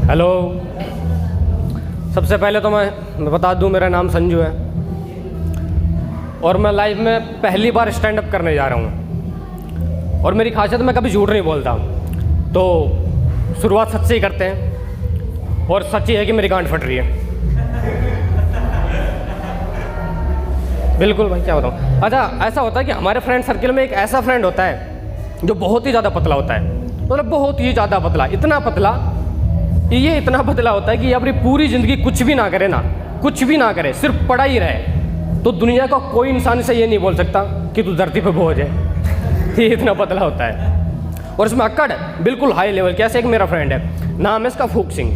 Hello. सबसे पहले तो मैं बता दूं, मेरा नाम संजू है और मैं लाइफ में पहली बार स्टैंड अप करने जा रहा हूँ। और मेरी खासियत मैं कभी झूठ नहीं बोलता, तो शुरुआत सच से ही करते हैं। और सच ही है कि मेरी गांड फट रही है। बिल्कुल भाई, क्या बताऊँ। अच्छा, ऐसा होता है कि हमारे फ्रेंड सर्किल में एक ऐसा फ्रेंड होता है जो बहुत ही ज़्यादा पतला होता है, मतलब बहुत ही ज़्यादा पतला, इतना पतला, ये इतना पतला होता है कि अपनी पूरी ज़िंदगी कुछ भी ना करे ना, कुछ भी ना करे, सिर्फ पड़ा ही रहे, तो दुनिया का कोई इंसान से ये नहीं बोल सकता कि तू धरती पे बोझ है। ये इतना पतला होता है। और इसमें अक्कड़ बिल्कुल हाई लेवल। कैसे, एक मेरा फ्रेंड है, नाम है इसका फूक सिंह,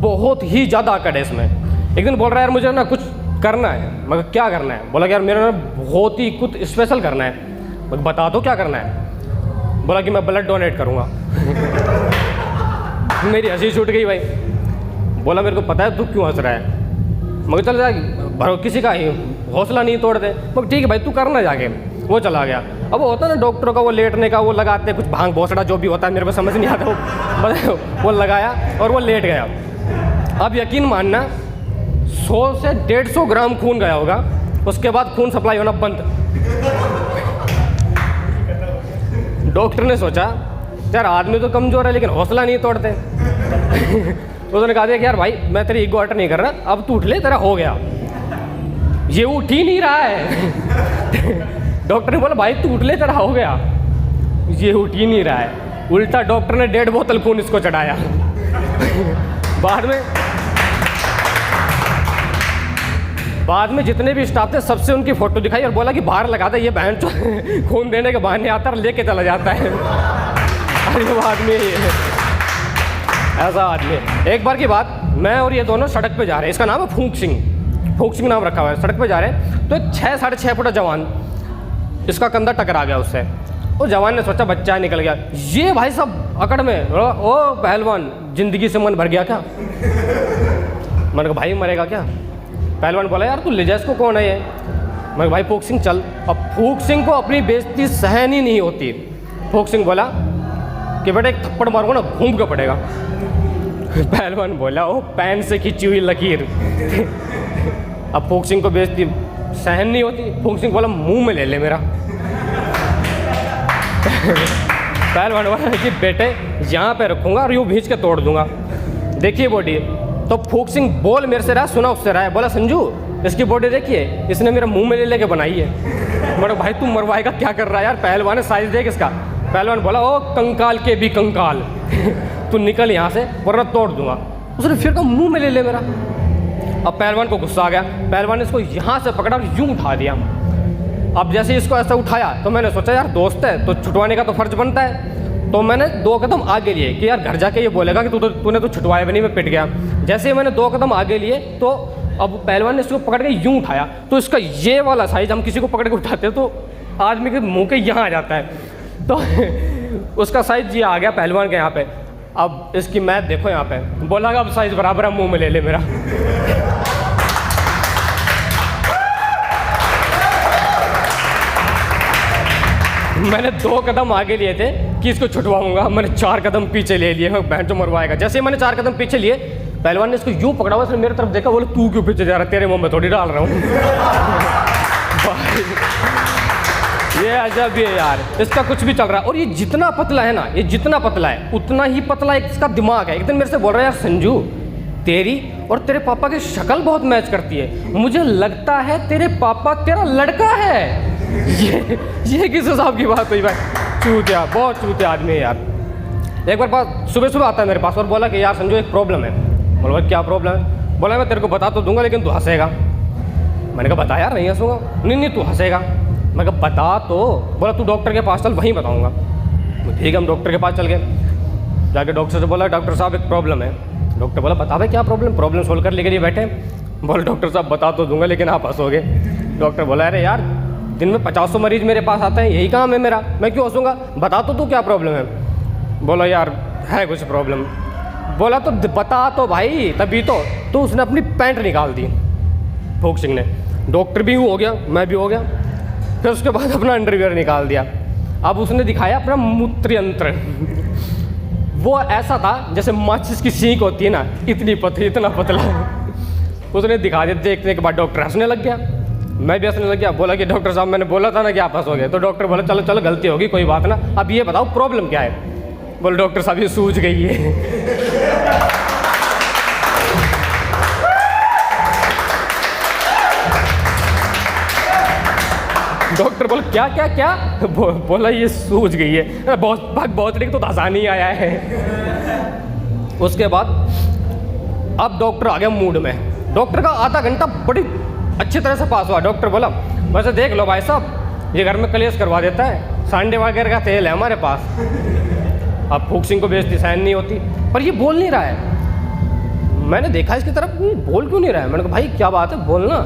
बहुत ही ज़्यादा अक्कड़ है इसमें। एक दिन बोल रहा है यार मुझे ना कुछ करना है। मगर क्या करना है? बोला कि यार मेरा ना बहुत ही कुछ स्पेशल करना है। मगर बता दो क्या करना है। बोला कि मैं ब्लड डोनेट करूँगा। मेरी हंसी छूट गई भाई। बोला मेरे को पता है तू क्यों हंस रहा है, मगर चल जा, किसी का ही हौसला नहीं तोड़ दे। मगर ठीक है भाई, तू करना जाके। वो चला गया। अब वो होता है ना डॉक्टरों का, वो लेटने का वो लगाते कुछ भांग भोसड़ा जो भी होता है, मेरे को समझ नहीं आता। वो लगाया और वो लेट गया। अब यकीन मानना 100 से 150 ग्राम खून गया होगा। उसके बाद खून सप्लाई होना बंद। डॉक्टर ने सोचा यार आदमी तो कमज़ोर है लेकिन हौसला नहीं तोड़ते। उसने कहा कि यार भाई मैं तेरी ईगो हर्ट नहीं कर रहा, अब तू उठ ले, तेरा हो गया। ये उठ ही नहीं रहा है। डॉक्टर ने बोला भाई तू उठ ले, तेरा हो गया। ये उठ ही नहीं रहा है। उल्टा डॉक्टर ने 1.5 बोतल खून इसको चढ़ाया। बाद में जितने भी स्टाफ थे सबसे उनकी फ़ोटो दिखाई और बोला कि बाहर लगा दे, ये बहन खून देने के बहाने आता और लेके चला जाता है। अरे वो आदमी ऐसा आदमी है। एक बार की बात, मैं और ये दोनों सड़क पे जा रहे हैं। इसका नाम है फूक सिंह, फूक सिंह नाम रखा हुआ है। सड़क पे जा रहे हैं तो एक 6 साढ़े 6 फुट जवान, इसका कंधा टकरा गया उससे। वो जवान ने सोचा बच्चा निकल गया। ये भाई साहब अकड़ में, ओ पहलवान जिंदगी से मन भर गया क्या? मैंने कहा भाई मरेगा क्या? पहलवान बोला यार तू ले जा इसको, कौन है ये? मैं भाई फूक सिंह चल। अब फूक सिंह को अपनी बेइज्जती सहन ही नहीं होती। फूक सिंह बोला कि बेटा एक थप्पड़ मारूंगा ना घूम के पड़ेगा। पहलवान बोला ओ पैन से खींची हुई लकीर। अब फूक सिंह को बेइज्जती सहन नहीं होती। फूक सिंह बोला मुंह में ले ले मेरा। पहलवान बोला कि बेटे यहाँ पे रखूंगा और यूँ भींच के तोड़ दूंगा, देखिए बॉडी। तो फूक सिंह बोल मेरे से रहा, सुना उससे रहा है। बोला संजू इसकी बॉडी देखिए, इसने मेरा मुंह में ले लेके बनाई है। बोला भाई तू मरवाएगा क्या कर रहा है यार? पहलवान साइज देख इसका। पहलवान बोला ओ कंकाल के भी कंकाल। तू निकल यहाँ से वरना तोड़ दूंगा। उसने फिर कहा मुंह में ले ले मेरा। अब पहलवान को गुस्सा आ गया। पहलवान ने इसको यहाँ से पकड़ा और यूँ उठा दिया। अब जैसे इसको ऐसा उठाया तो मैंने सोचा यार दोस्त है तो छुटवाने का तो फर्ज बनता है। तो मैंने 2 कदम आगे लिए कि यार घर जाके ये बोलेगा कि तूने तो छुटवाया भी नहीं, मैं पिट गया। जैसे ही मैंने 2 कदम आगे लिए तो अब पहलवान ने इसको पकड़ के यूँ उठाया तो इसका ये वाला साइज, हम किसी को पकड़ के उठाते हैं तो आदमी के मुंह के यहाँ आ जाता है, तो उसका साइज ये आ गया पहलवान के यहाँ पे। अब इसकी मैथ देखो यहाँ पे। बोला अब साइज बराबर है, मुँह में ले ले मेरा। मैंने 2 कदम आगे लिए थे कि इसको छुटवाऊंगा, मैंने 4 कदम पीछे ले लिए। मैं बहन जो मरवाएगा। जैसे ही मैंने 4 कदम पीछे लिए, पहलवान ने इसको यूँ पकड़ा हुआ, इसने मेरी तरफ देखा, बोले तू क्यों पीछे जा रहा है? तेरे मुंह में थोड़ी डाल रहा हूँ। ये अजब है यार, इसका कुछ भी चल रहा है। और ये जितना पतला है ना, ये जितना पतला है उतना ही पतला इसका दिमाग है। एक दिन मेरे से बोल रहा है यार संजू तेरी और तेरे पापा की शक्ल बहुत मैच करती है, मुझे लगता है तेरे पापा तेरा लड़का है। ये किस हिसाब की बात हुई भाई? चूतिया, बहुत चूतिया आदमी है यार। एक बार सुबह सुबह आता है मेरे पास और बोला कि यार संजू एक प्रॉब्लम है। बोला क्या प्रॉब्लम है? बोला मैं तेरे को बता तो दूंगा लेकिन तू हंसेगा। मैंने कहा बता यार, नहीं हंसूंगा। नहीं तू हंसेगा। मैं कहा बता तो। बोला तू डॉक्टर के पास चल, वहीं बताऊँगा। ठीक है, हम डॉक्टर के पास चल गए। जाके डॉक्टर से बोला डॉक्टर साहब एक प्रॉब्लम है। डॉक्टर बोला बता भाई क्या प्रॉब्लम? प्रॉब्लम सोल्व कर लेके लिए बैठे। बोला डॉक्टर साहब बता तो दूंगा लेकिन आप हंसोगे। डॉक्टर बोला अरे यार दिन में 50 मेरीज मेरे पास आते हैं, यही काम है मेरा, मैं क्यों हंसूंगा? बता तो तू क्या प्रॉब्लम है? बोला यार है कुछ प्रॉब्लम। बोला तो बता तो भाई, तभी तो उसने अपनी पैंट निकाल दी फूक सिंह ने। डॉक्टर भी हो गया, मैं भी हो गया। फिर उसके बाद अपना अंडरवियर निकाल दिया। अब उसने दिखाया अपना मूत्र यंत्र। वो ऐसा था जैसे माचिस की सीख होती है ना, इतनी पतली, इतना पतला। उसने दिखा दिया, देखने के बाद डॉक्टर हंसने लग गया, मैं भी हंसने लग गया। बोला कि डॉक्टर साहब मैंने बोला था ना कि आप हंसोगे। तो डॉक्टर बोला चलो चलो गलती होगी, कोई बात ना, अब ये बताओ प्रॉब्लम क्या है। बोले डॉक्टर साहब ये सूझ गई है। डॉक्टर बोला क्या क्या क्या, बोला ये सूझ गई है। बहुत लेकिन तो आसानी आया है। उसके बाद अब डॉक्टर आ गया मूड में। डॉक्टर का आधा घंटा बड़ी अच्छी तरह से पास हुआ। डॉक्टर बोला वैसे देख लो भाई साहब, ये घर में कलेश करवा देता है, सांडे वगैरह का तेल है हमारे पास। अब फूक सिंह को बेइज्जती सहन नहीं होती, पर ये बोल नहीं रहा है। मैंने देखा इसकी तरफ, ये बोल क्यों नहीं रहा है। मैंने कहा भाई क्या बात है, बोलना,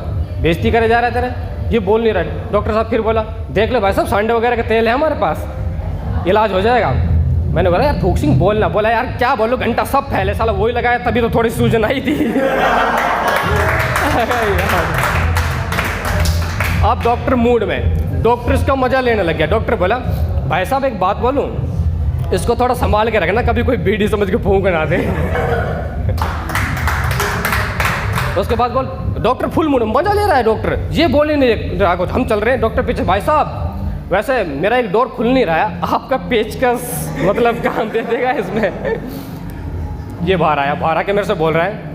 बेइज्जती करे जा रहा है तेरे, ये बोल नहीं रहा है। डॉक्टर साहब फिर बोला देख लो भाई साहब, सांडे वगैरह का तेल है हमारे पास, इलाज हो जाएगा। मैंने बोला यार फूक सिंह बोलना। बोला यार क्या बोलो, घंटा सब फैले, साला वही लगाया तभी तो थोड़ी सूजन आई थी। अब डॉक्टर मूड में, डॉक्टर इसका मजा लेने लग गया। डॉक्टर बोला भाई साहब एक बात बोलूं, इसको थोड़ा संभाल के रखना, कभी कोई बीड़ी समझ के फूंक ना दे। उसके बाद बोल, डॉक्टर फुल मूड में मजा ले रहा है। डॉक्टर ये बोल ही नहीं रहा कुछ, हम चल रहे हैं डॉक्टर पीछे। भाई साहब वैसे मेरा एक डोर खुल नहीं रहा है, आपका पेचकस मतलब काम दे देगा इसमें। ये बाहर आया, बाहर आके मेरे से बोल रहा है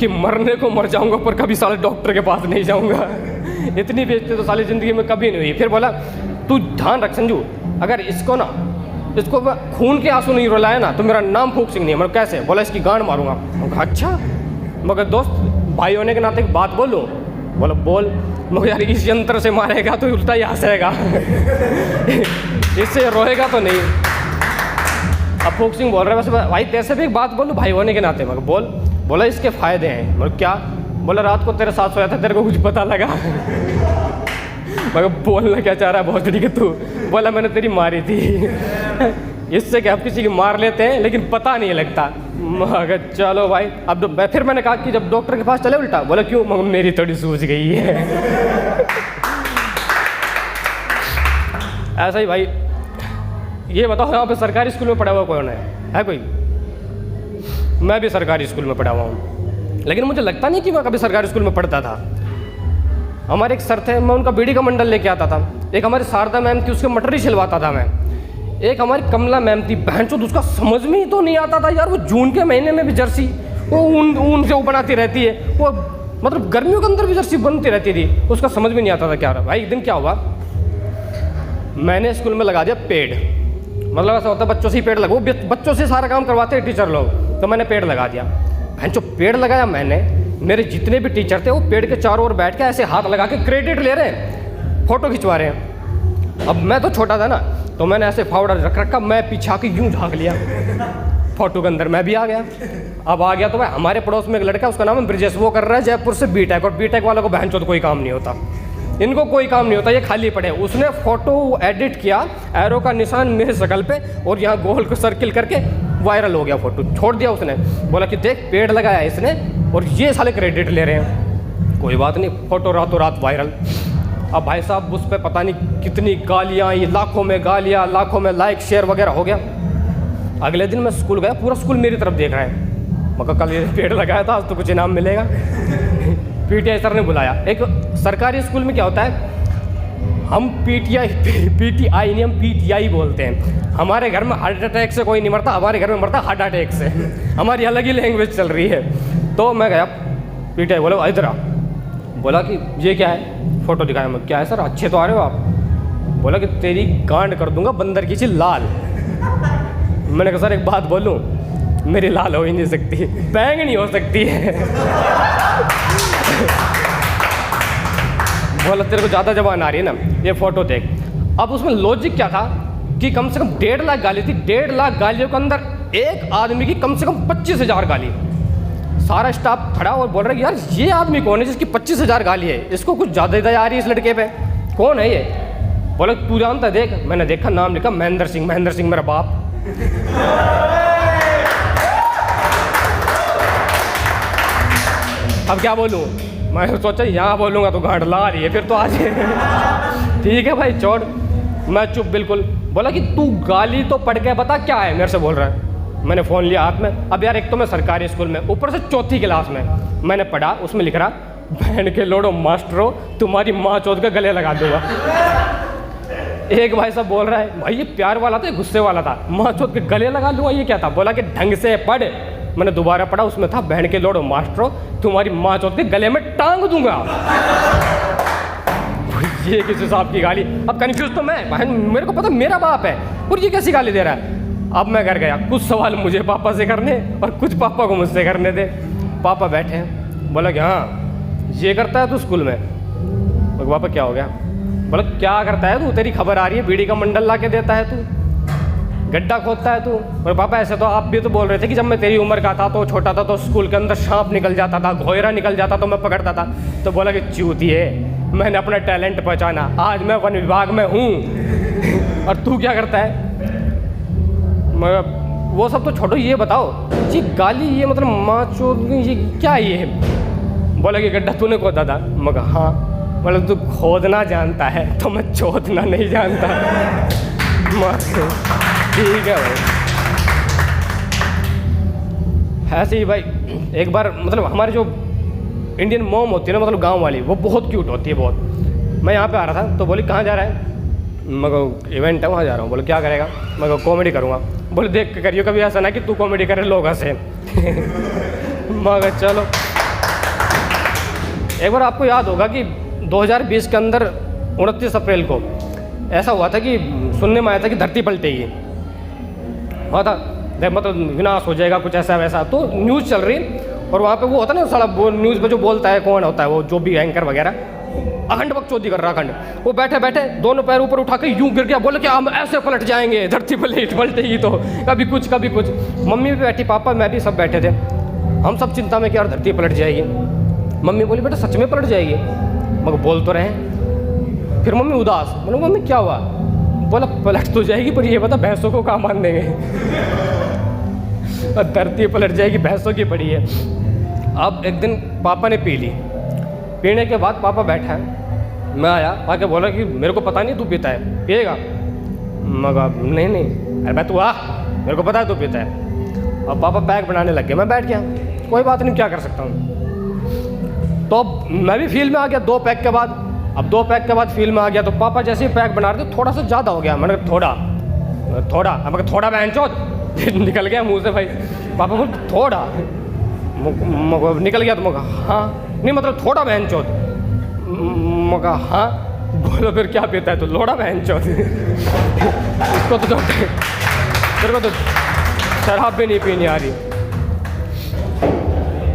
कि मरने को मर जाऊंगा पर कभी साले डॉक्टर के पास नहीं जाऊंगा। इतनी बेइज्जती तो साली ज़िंदगी में कभी नहीं हुई। फिर बोला तू ध्यान रख संजू, अगर इसको ना, इसको खून के आंसू नहीं रुलाया ना तो मेरा नाम फूक सिंह नहीं है। मतलब कैसे? बोला इसकी गांड मारूंगा। अच्छा मगर दोस्त भाई होने के नाते एक बात बोलूँ। बोला बोल। मगर यार इस यंत्र से मारेगा तो उल्टा ही हंसेगा, इससे रोएगा तो नहीं। अब फूक सिंह बोल रहा है वैसे भाई तेरे भी एक बात बोलूँ भाई होने के नाते। मगर बोल। बोला इसके फ़ायदे हैं। मतलब क्या? बोला रात को तेरे साथ सोया था, तेरे को कुछ पता लगा? मगर बोलना क्या चाह रहा है बहुत ठीक है तू? बोला मैंने तेरी मारी थी। इससे क्या आप किसी की मार लेते हैं लेकिन पता नहीं लगता। मगर चलो भाई। अब फिर मैंने कहा कि जब डॉक्टर के पास चले उल्टा। बोला क्यों? मगर मेरी थोड़ी सूझ गई है। ऐसा ही भाई। ये बताओ यहाँ पे सरकारी स्कूल में पढ़ा हुआ कौन है कोई? मैं भी सरकारी स्कूल में पढ़ा हुआ हूँ, लेकिन मुझे लगता नहीं कि मैं कभी सरकारी स्कूल में पढ़ता था। हमारे एक सर थे, मैं उनका बीड़ी का मंडल लेके आता था। एक हमारी शारदा मैम थी, उसके मटर ही छिलवाता था मैं। एक हमारी कमला मैम थी, बहनचोद उसका समझ में ही तो नहीं आता था यार। वो जून के महीने में भी जर्सी वो ऊन से वो बनाती रहती है, वो मतलब गर्मियों के अंदर भी जर्सी बनती रहती थी, उसका समझ में नहीं आता था क्या रहा। भाई एक दिन क्या हुआ, मैंने स्कूल में लगा दिया पेड़। मतलब ऐसा होता है बच्चों से ही पेड़ लगा, वो बच्चों से सारा काम करवाते हैं टीचर लोग, तो मैंने पेड़ लगा दिया। बहनचो पेड़ लगाया मैंने, मेरे जितने भी टीचर थे वो पेड़ के चारों ओर बैठ के ऐसे हाथ लगा के क्रेडिट ले रहे हैं, फोटो खिंचवा रहे हैं। अब मैं तो छोटा था ना, तो मैंने ऐसे फावड़ा रख रखा, मैं पीछे आके यूं झाँक लिया फोटो के अंदर, मैं भी आ गया। अब आ गया तो भाई हमारे पड़ोस में एक लड़का, उसका नाम है ब्रिजेश, वो कर रहा है जयपुर से बीटेक, और बीटेक वालों को बहनचोद तो कोई काम नहीं होता, इनको कोई काम नहीं होता, ये खाली पड़े। उसने फोटो एडिट किया, एरो का निशान मेरे शक्ल पे, और यहाँ गोल को सर्किल करके वायरल हो गया फोटो, छोड़ दिया उसने। बोला कि देख पेड़ लगाया इसने और ये साले क्रेडिट ले रहे हैं। कोई बात नहीं, फोटो रातों रात वायरल। अब भाई साहब उस पर पता नहीं कितनी गालियाँ आई, लाखों में गालियाँ, लाखों में लाइक शेयर वगैरह हो गया। अगले दिन मैं स्कूल गया, पूरा स्कूल मेरी तरफ देख रहा है। मगर कल ये पेड़ लगाया था, आज तो कुछ इनाम मिलेगा। पीटीआई सर ने बुलाया। एक सरकारी स्कूल में क्या होता है, हम पीटीआई नहीं, हम पीटीआई बोलते हैं। हमारे घर में हार्ट अटैक से कोई नहीं मरता, हमारे घर में मरता हार्ट अटैक से। हमारी अलग ही लैंग्वेज चल रही है। तो मैं गया, पीटीआई बोला इधर आ। बोला कि ये क्या है? फ़ोटो दिखाया। मैं क्या है सर, अच्छे तो आ रहे हो आप? बोला कि तेरी गांड कर दूंगा बंदर की सी लाल। मैंने कहा सर एक बात बोलूं, मेरी लाल हो ही नहीं सकती, बैंगनी हो सकती है। बोला तेरे को ज़्यादा जबान आ रही है ना, ये फ़ोटो देख। अब उसमें लॉजिक क्या था कि कम से कम 1.5 लाख गाली थी, 1.5 लाख गालियों के अंदर एक आदमी की कम से कम 25,000 गाली। सारा स्टाफ खड़ा और बोल रहा है कि यार ये आदमी कौन है जिसकी 25,000 गाली है, इसको कुछ ज़्यादा दया आ रही है इस लड़के पे, कौन है ये? बोला तू जानता है? देख। मैंने देखा, नाम लिखा महेंद्र सिंह। महेंद्र सिंह मेरा बाप। अब क्या बोलूँ? मैं सोचा यहाँ बोलूँगा तो गांड ला रही है, फिर तो आज ठीक है भाई छोड़। मैं चुप बिल्कुल। बोला कि तू गाली तो पढ़ के बता क्या है, मेरे से बोल रहा है। मैंने फ़ोन लिया हाथ में। अब यार एक तो मैं सरकारी स्कूल में, ऊपर से 4थी क्लास में, मैंने पढ़ा, उसमें लिख रहा बहन के लोड़ो मास्टरो तुम्हारी माँ चौथ का गले लगा दूंगा। एक भाई साहब बोल रहा है भाई ये प्यार वाला था, गुस्से वाला था, माँ चौथ के गले लगा लूँगा, ये क्या था? बोला कि ढंग से पढ़। मैंने दोबारा पढ़ा, उसमें था बहन के लोड़ो मास्टरो तुम्हारी माँ चौथ के गले में टांग दूंगा। ये किस हिसाब की गाली? अब कन्फ्यूज तो मैं, बहन मेरे को पता मेरा बाप है और ये कैसी गाली दे रहा है। अब मैं घर गया, कुछ सवाल मुझे पापा से करने और कुछ पापा को मुझसे करने थे। पापा बैठे हैं, बोला कि हाँ ये करता है तू स्कूल में? बोला पापा क्या हो गया? बोला क्या करता है तू, तेरी खबर आ रही है, बीड़ी का मंडल ला के देता है तू, गड्ढा खोदता है तू। और पापा ऐसे तो आप भी तो बोल रहे थे कि जब मैं तेरी उम्र का था तो छोटा था तो स्कूल के अंदर सांप निकल जाता था, घोयरा निकल जाता तो मैं पकड़ता था। तो बोला कि चूतिए, मैंने अपना टैलेंट पहचाना, आज मैं वन विभाग में हूँ। और तू क्या करता है? मगर वो सब तो छोड़ो, ये बताओ ये गाली, ये मतलब माँ चोद, ये क्या ये है? बोला कि गड्ढा तूने खोदा था? मगर हाँ। बोला तू खोदना जानता है तो मैं चोदना नहीं जानता। ठीक है भाई। ऐसे ही भाई एक बार मतलब हमारे जो इंडियन मॉम होती है ना, मतलब गांव वाली, वो बहुत क्यूट होती है बहुत। मैं यहाँ पे आ रहा था तो बोली कहाँ जा रहा है? मगर इवेंट है वहाँ जा रहा हूँ। बोले क्या करेगा? मगर कॉमेडी करूँगा। बोले देख के करियो, कभी ऐसा ना कि तू कॉमेडी करे लोग हंसे। मगर चलो। एक बार आपको याद होगा कि 2020 के अंदर 29 अप्रैल को ऐसा हुआ था कि सुनने में आया था कि धरती पलटेगी, हुआ था, मतलब विनाश हो जाएगा कुछ ऐसा वैसा। तो न्यूज़ चल रही और वहाँ पे वो होता है ना साला, वो न्यूज़ पे जो बोलता है कौन होता है वो, जो भी एंकर वगैरह, अखंड बकचोदी कर रहा अखंड। वो बैठे बैठे दोनों पैर ऊपर उठा के यूं गिर गया, बोले कि हम ऐसे पलट जाएंगे, धरती पलटेगी। तो कभी कुछ कभी कुछ। मम्मी भी बैठी, पापा मैं भी, सब बैठे थे। हम सब चिंता में कि यार धरती पलट जाएगी। मम्मी बोली बेटा सच में पलट जाएगी? मगर बोल तो रहे। फिर मम्मी उदास, बोलो मम्मी क्या हुआ? बोला पलट तो जाएगी पर ये बता भैंसों को कहाँ मान देंगे? और धरती पलट जाएगी, भैंसों की पड़ी है। अब एक दिन पापा ने पी ली, पीने के बाद पापा बैठा है, मैं आया, आके बोला कि मेरे को पता नहीं तू पीता है, पिएगा? मगर नहीं नहीं, अरे मैं तू आ, मेरे को पता है तू पीता है। अब पापा पैक बनाने लग गए, मैं बैठ गया, कोई बात नहीं, क्या कर सकता हूँ। तो अब मैं भी फील्ड में आ गया 2 पैक के बाद। अब 2 पैक के बाद फील्ड में आ गया तो पापा जैसे ही पैक बना रहे थे, थोड़ा सा ज़्यादा हो गया। मैंने थोड़ा अब थोड़ा बहनचोद निकल गया मुँह से भाई। पापा बोल थोड़ा, निकल गया तो मगा हाँ, नहीं मतलब थोड़ा बहनचोद, मगा हाँ। बोलो फिर क्या पीता है तो? लोड़ा बहनचोद। इसको तो तेरे को तो शराब भी नहीं पीनी आ रही।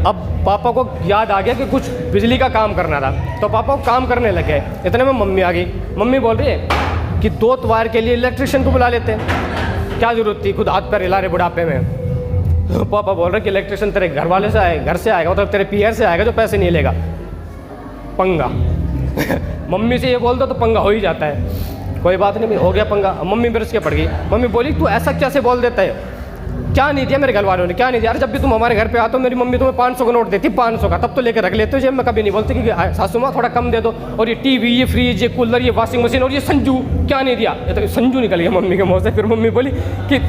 अब पापा को याद आ गया कि कुछ बिजली का काम करना था, तो पापा को काम करने लगे। इतने में मम्मी आ गई। मम्मी बोल रही है कि 2 वायर के लिए इलेक्ट्रिशियन को बुला लेते हैं, क्या ज़रूरत थी, खुद हाथ पैर हिला रहे बुढ़ापे में। तो पापा बोल रहे कि इलेक्ट्रिशियन तेरे घर वाले से आएगा, घर से आएगा, मतलब तेरे पीयर से आएगा जो पैसे नहीं लेगा। पंगा। मम्मी से ये बोल दो तो पंगा हो ही जाता है। कोई बात नहीं, हो गया पंगा। मम्मी मेरे से पड़ गई। मम्मी बोली तू ऐसा कैसे बोल देता है, क्या नहीं दिया मेरे घर वालों ने, क्या नहीं दिया? अरे जब भी तुम हमारे घर पे आते हो मेरी मम्मी तुम्हें 500 का नोट देती, 500 का, तब तो लेकर रख लेते हो जेब में, कभी नहीं बोलते कि सासू माँ थोड़ा कम दे दो। और ये टीवी, ये फ्रिज, ये कूलर, ये वॉशिंग मशीन और ये संजू क्या नहीं दिया? तो संजू निकल गया मम्मी के मुँह से। फिर मम्मी बोली कि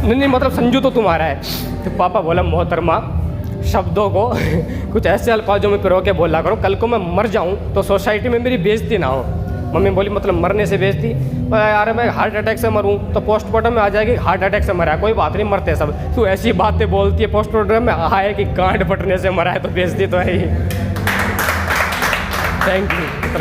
नहीं मतलब संजू तो तुम्हारा है। तो पापा बोला मोहतरमा शब्दों को कुछ ऐसे अल्फाजों में पिरो के बोला करो, कल को मैं मर जाऊँ तो सोसाइटी में मेरी बेइज्जती ना हो। मम्मी बोली मतलब मरने से बेइज्जती? यार मैं हार्ट अटैक से मरूं तो पोस्टमार्टम में आ जाएगी हार्ट अटैक से मरा है। कोई बात नहीं, मरते सब। तू ऐसी बातें बोलती है पोस्टमार्टम में आए कि गांड फटने से मरा है तो बेइज्जती तो है ही। Thank you.